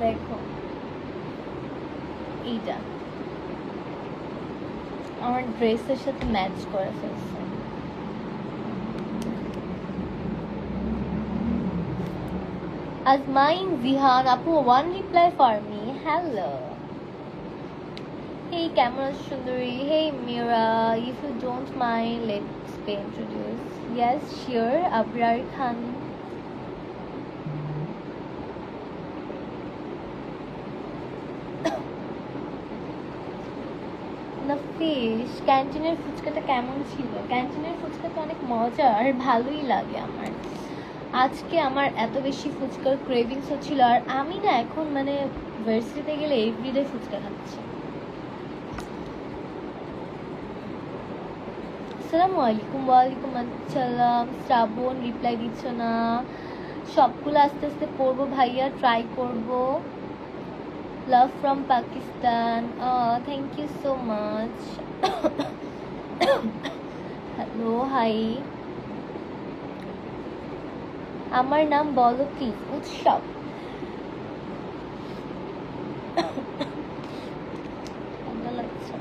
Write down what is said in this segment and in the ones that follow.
দেখো এইটা আমার ড্রেসের সাথে ম্যাচ করে ফেলছে। Azmain Zihan Apu, one reply for me. Hello. Hey Camera Sundari. Hey Mira. If you don't mind, let's be introduced. Yes, sure. Abrar Khan. নাফিস, ক্যান্টিনের ফুচকাটা কেমন ছিল? ক্যান্টিনের ফুচকাটা অনেক মজা আর ভালোই লাগে আমার। আজকে আমার এত বেশি ফুচকার ক্রেভিংস হচ্ছিল, আর আমি না এখন মানে ভার্সিটিতে গেলে এভরিডে ফুচকা খাচ্ছি। আসসালামু আলাইকুম। ওয়ালাইকুম আসসালাম। শ্রাবণ রিপ্লাই দিচ্ছ না। সবগুলো আস্তে আস্তে পড়বো ভাইয়া, ট্রাই করবো। Love from Pakistan, thank you so much. Hello, hi. আমার নাম বলো প্লিজ। উৎসব। ঠান্ডা লাগছে।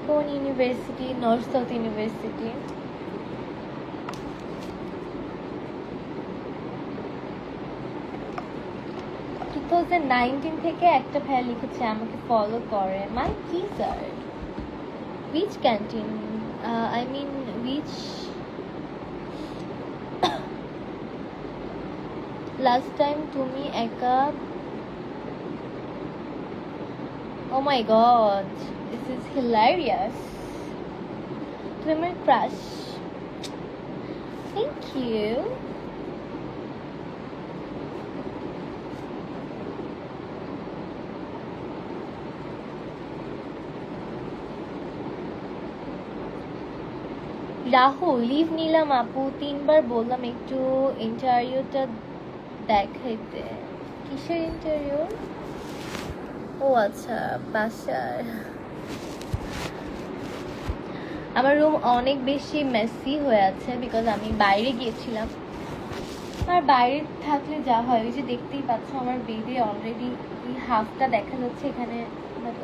কোন ইউনিভার্সিটি? North south university. থেকে একটা ভাইয়া লিখেছে আমাকে ফলো করে। মাই কি sir? Which canteen? I mean which? Last time তুমি একা? Oh my god, this is hilarious. তুমি আমার crush. Thank you. Rahul, leave নিলাম আপু, 3 বার বললাম একটু ইন্টারভিউটা দেখাইতে। কিসের ইন্টারভিউ? ও আচ্ছা, বাসার। আমার রুম অনেক বেশি মেসি হয়ে আছে বিকজ আমি বাইরে গিয়েছিলাম। আর বাইরে থাকলে যা হয়, ওই যে দেখতেই পাচ্ছ আমার বেডে অলরেডি এই হাফটা দেখা যাচ্ছে এখানে,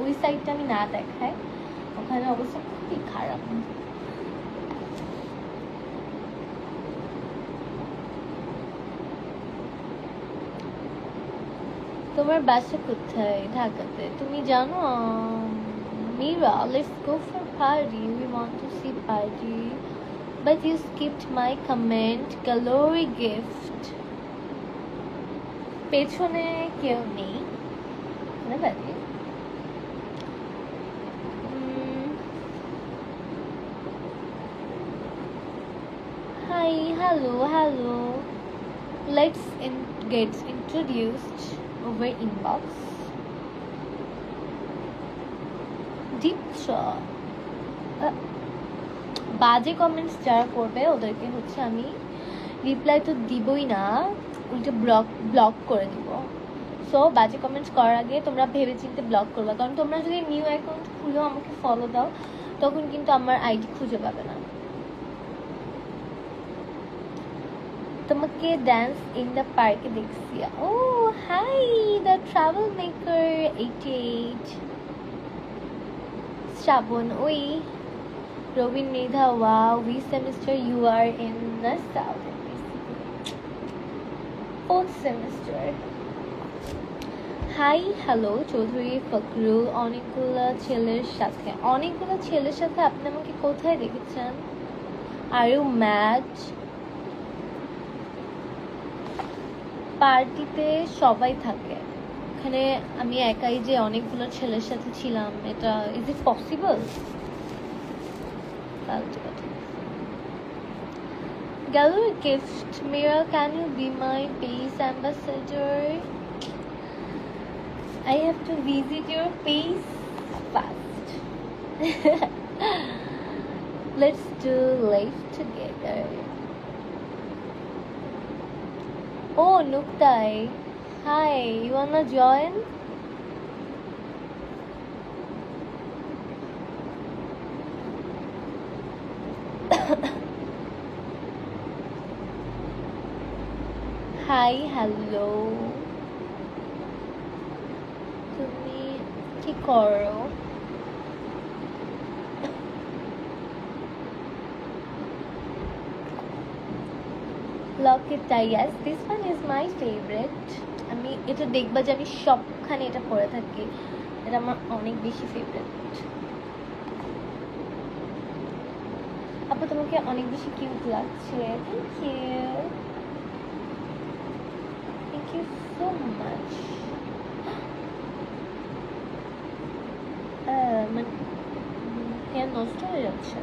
ওই সাইডটা আমি না দেখাই, ওখানে অবস্থা খুবই খারাপ। তোমার বাসা কোথায়? ঢাকাতে। তুমি জানো Mira, let's go for party. We want to see party. But you skipped my comment. Gallery gift. পেছনে কেউ নেই না বাড়ি। Hi, hello. Let's get introduced over inbox. বাজে কমেন্টস যারা করবে ওদেরকে হচ্ছে আমি রিপ্লাই তো দিবই না, উল্টে ব্লক করে দিব। সো বাজে কমেন্টস করার আগে তোমরা ভেবে চিন্তে ব্লক করবে, কারণ তোমরা যদি নিউ অ্যাকাউন্ট খুলেও আমাকে ফলো দাও তখন কিন্তু আমার আইডি খুঁজে পাবে না। তোমাকে ডান্স ইন দ্য পার্কে দেখছি। ও হাই, দ্য ট্রাভেল মেকার 88। শ্রাবণ, ওই Robin Nidha, wow, which semester you are in? The South, fourth semester. Hi, hello, Chowdhury Fakhrul. অনেকগুলো ছেলের সাথে আপনি আমাকে কোথায় দেখেছেন? Are you mad? পার্টিতে সবাই থাকে, এখানে আমি একাই যে অনেকগুলো ছেলের সাথে ছিলাম, এটা is it possible? Gallery gift. Mira, can you be my peace ambassador? I have to visit your place fast. Let's do life together. Oh, Nuktai. Hi, you wanna join? Hi hello, তুমি কি করো? লকেটটা, yes, this one is my favorite. আমি এটা দেখবা যে আমি সবখানে এটা পরে থাকি, এটা আমার অনেক বেশি ফেভারিট। আপু তোমাকে অনেক বেশি কিউট লাগছে, thank you, thank you so much. মানে হেয়ার নষ্ট হয়ে যাচ্ছে।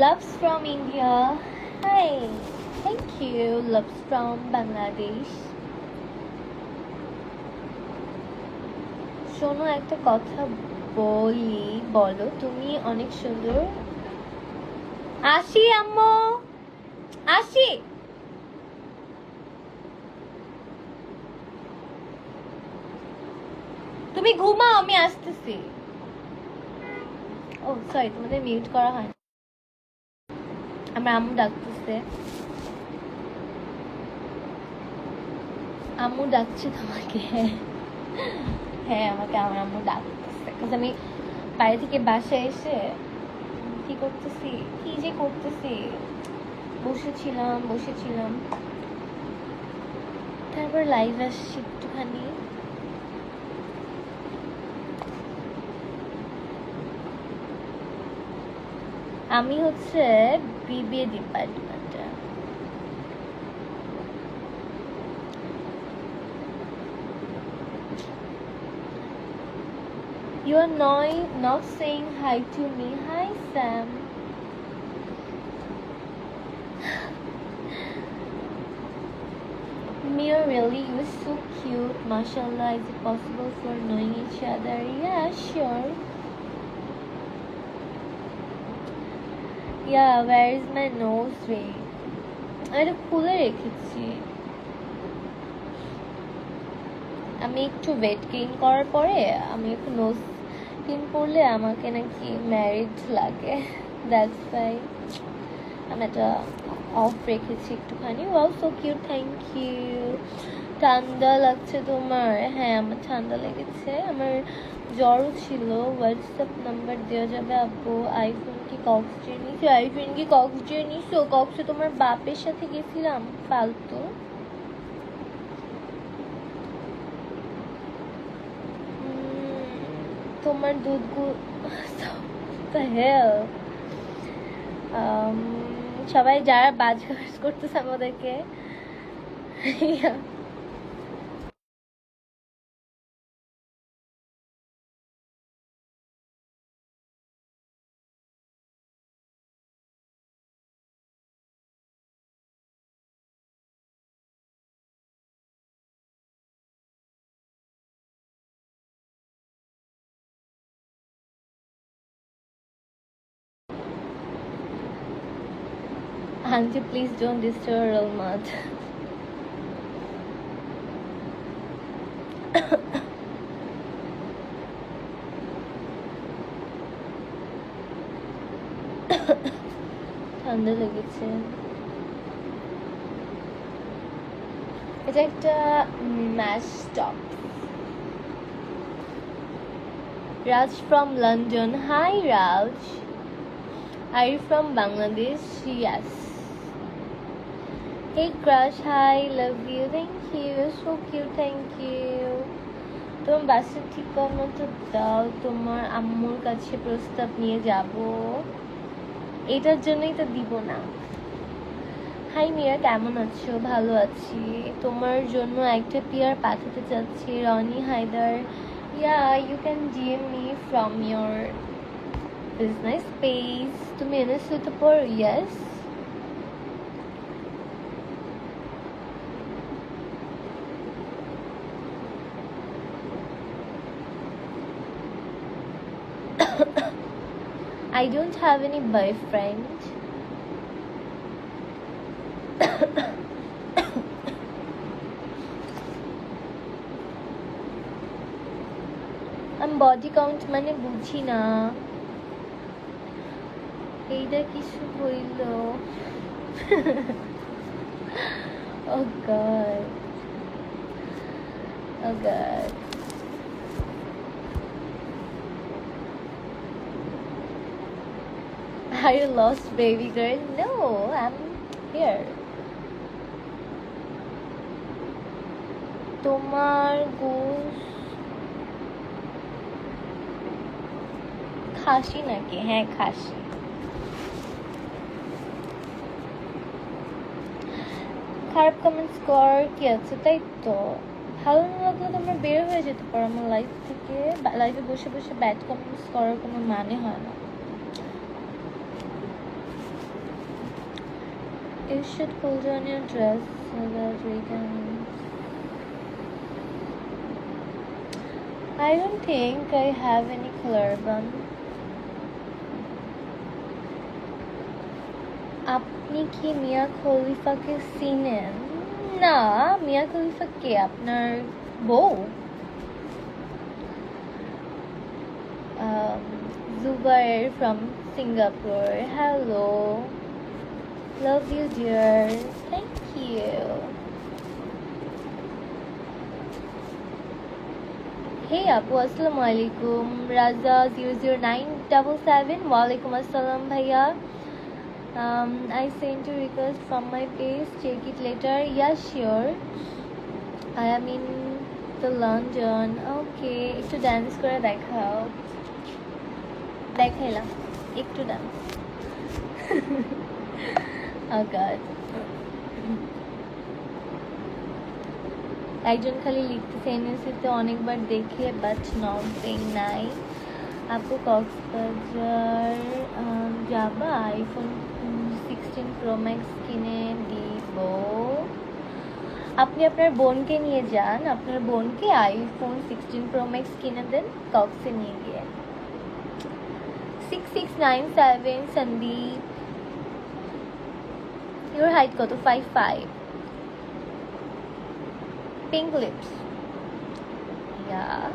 Loves from India. Hi. Thank you. Loves from Bangladesh. শোনো একটা কথা বলি, বলো। তুমি অনেক সুন্দর। আসি আম্মু, আসি। তুমি ঘুমাও, আমি আসতেছি। ও সরি, তোমাদের মিউট করা হয়। আমার আম্মু ডাকতেছে, আম্মু ডাকছে তোমাকে। হ্যাঁ, আমাকে আমার আম্মু ডাকতেছে, কারণ আমি বাইরে থেকে বাসায় এসে কি করতেছি, কি যে করতেছি, বসেছিলাম, তারপর লাইভ আসছি একটুখানি। আমি হচ্ছে বিবিএ ডিপার্টমেন্টে। You are not saying hi to me. Hi Sam. Mia, really, you're so cute. Mashallah, is it possible for knowing each other? Yeah, sure. Yeah, where is my nose ring? আমি এটা খুলে রেখেছি। আমি একটু weight gain করার পরে আমি একটু নোজ পিন পরলে আমাকে নাকি ম্যারিড লাগে, দ্যাটস ওয়াই আমি এটা অফ রেখেছি একটুখানি। Wow, so cute, thank you. ঠান্ডা লাগছে তোমার? হ্যাঁ, আমার ঠান্ডা লেগেছে, আমার জ্বরও ছিল। হোয়াটসঅ্যাপ নাম্বার দেওয়া যাবে আপু? আইফোন কি কক্সজের নিছো? কক্সে তোমার বাপের সাথে গেছিলাম ফালতু। তোমার দুধ সবাই যারা বাজ করতেছে আমাদেরকে, Auntie, please don't disturb Ralmat. ঠান্ডা লেগেছে। এটা একটা match top. Raj from London. Hi Raj. Are you from Bangladesh? Yes. Hey crush, hi, love you, thank you, so cute, thank you. তোমার বাসা ঠিকানা তো দাও, তোমার আম্মুর কাছে প্রস্তাব নিয়ে যাব, এটার জন্যই তো দিব না। হাই মিয়া, কেমন আছো? ভালো আছি। তোমার জন্য একটা পিয়ার পাঠাতে চাচ্ছি, Rony Haider. Yeah, you can DM me from your business page. তুমি এনএসএ তো পড়ো? Yes. I don't have any boyfriend. আমি বডি কাউন্ট মানে বুঝি না। এইটা কিছু হইল। Oh God. Oh God. Are you lost, baby girl? No, I'm here. তোমার গোস খাসি নাকি? হ্যাঁ, খাসি। খারাপ কমেন্টস কর কি আছে, তাই তো। ভালো না লাগলে তোমরা বের হয়ে যেতে পারো আমার লাইফ থেকে। লাইফে বসে বসে ব্যাড কমেন্টস করার কোনো মানে হয় না। You should pull down your dress so that we can... I don't think I have any collarbone. আপনি কি মিয়া খলিফাকে চিনেন? না, মিয়া খলিফা কে? আপনার বউ? Zubair from Singapore. Hello. Love you, dear. Thank you. Hey Apu, assalamu alaikum. Raza 00977. Walaikum assalam bhaiya. I sent a request from my page. Check it later. Yeah, sure. I am in the London. Okay. একটু dance করে দেখাও। দেখাইলাম একটু dance. Oh God. একজন খালি লিখতেছে এনএসিতে অনেকবার দেখে বাট নটিং নাই। আপু কক্সবাজার যাবা? আইফোন 16 প্রো ম্যাক্স কিনে দিব। আপনি আপনার বোনকে নিয়ে যান, আপনার বোনকে আইফোন 16 প্রো ম্যাক্স কিনে দেন কক্সে নিয়ে গিয়ে। 6697 সন্দীপ। Your height কত? 5'5". Pink lips. Yeah.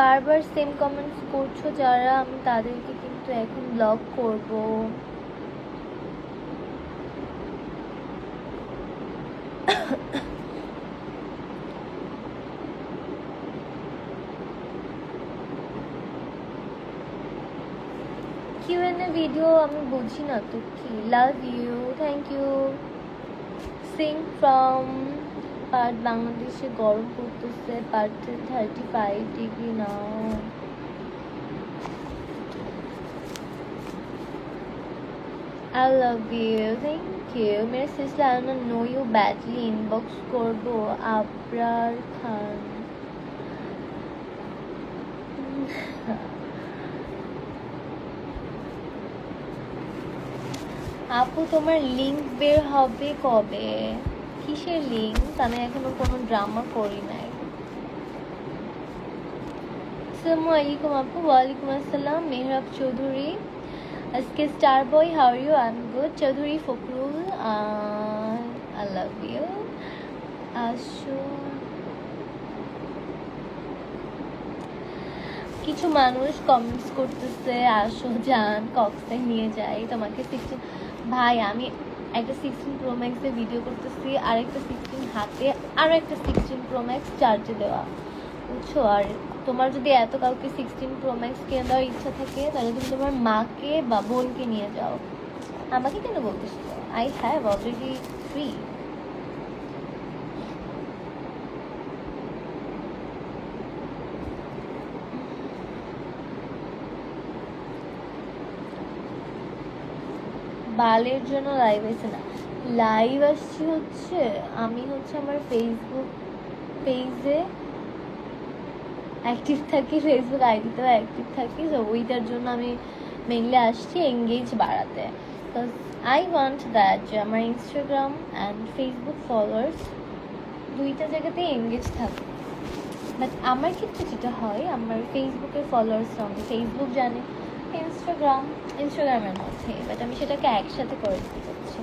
বারবার সেম কমেন্টস করছো যারা, আমি তাদেরকে কিন্তু এখন ব্লক করব। Q&A ভিডিও আমি বুঝি না তো কি। Love you, thank you. সিং ফ্রম পার্ট। বাংলাদেশে গরম পড়তেছে, পার্ট 35 degree now. I love you, thank you. मेरे sister I don't know you badly inbox করবো। আবরার খান। আপু তোমার লিংক বের হবে কবে? কিসের লিংক? আমি এখনো কোনো ড্রামা করি নাই। আসসালামু আলাইকুম আপু। ওয়ালাইকুম আসসালাম। মেহরাব চৌধুরী। আজকে star boy, how are you? I am good. Chowdhury Fakhrul, I love you. আসো। কিছু মানুষ কমেন্টস করতেছে আসো যান কক্সে নিয়ে যাই তোমাকে 16। ভাই আমি একটা 16 প্রো ম্যাক্সে ভিডিও করতেছি, আর একটা 16 হাতে, আর একটা 16 প্রো ম্যাক্স চার্জে দেওয়া, বুঝছো? আর তোমার যদি এত কাউকে 16 প্রো ম্যাক্স কিনে দেওয়ার ইচ্ছা থাকে তাহলে তুমি তোমার মাকে বা বোনকে নিয়ে যাও, আমাকে কেন বলতেছো? I have already 3। বালের জন্য লাইভ আসে না। লাইভ আসছি হচ্ছে আমি হচ্ছে আমার ফেসবুক পেজে অ্যাক্টিভ থাকি, ফেসবুক আইডিতেও অ্যাক্টিভ থাকি, তো ওইটার জন্য আমি মেনলি আসছি এঙ্গেজ বাড়াতে। বিকজ আই ওয়ান্ট দ্যাট যে আমার ইনস্টাগ্রাম অ্যান্ড ফেসবুক ফলোয়ার্স দুইটা জায়গাতেই এঙ্গেজ থাকে। বাট আমার ক্ষেত্রে যেটা হয়, আমার ফেসবুকের ফলোয়ার্সরা আমি ফেসবুক জানে, ইনস্টাগ্রামের মধ্যে, বাট আমি সেটাকে একসাথে করে দিতে চাচ্ছি।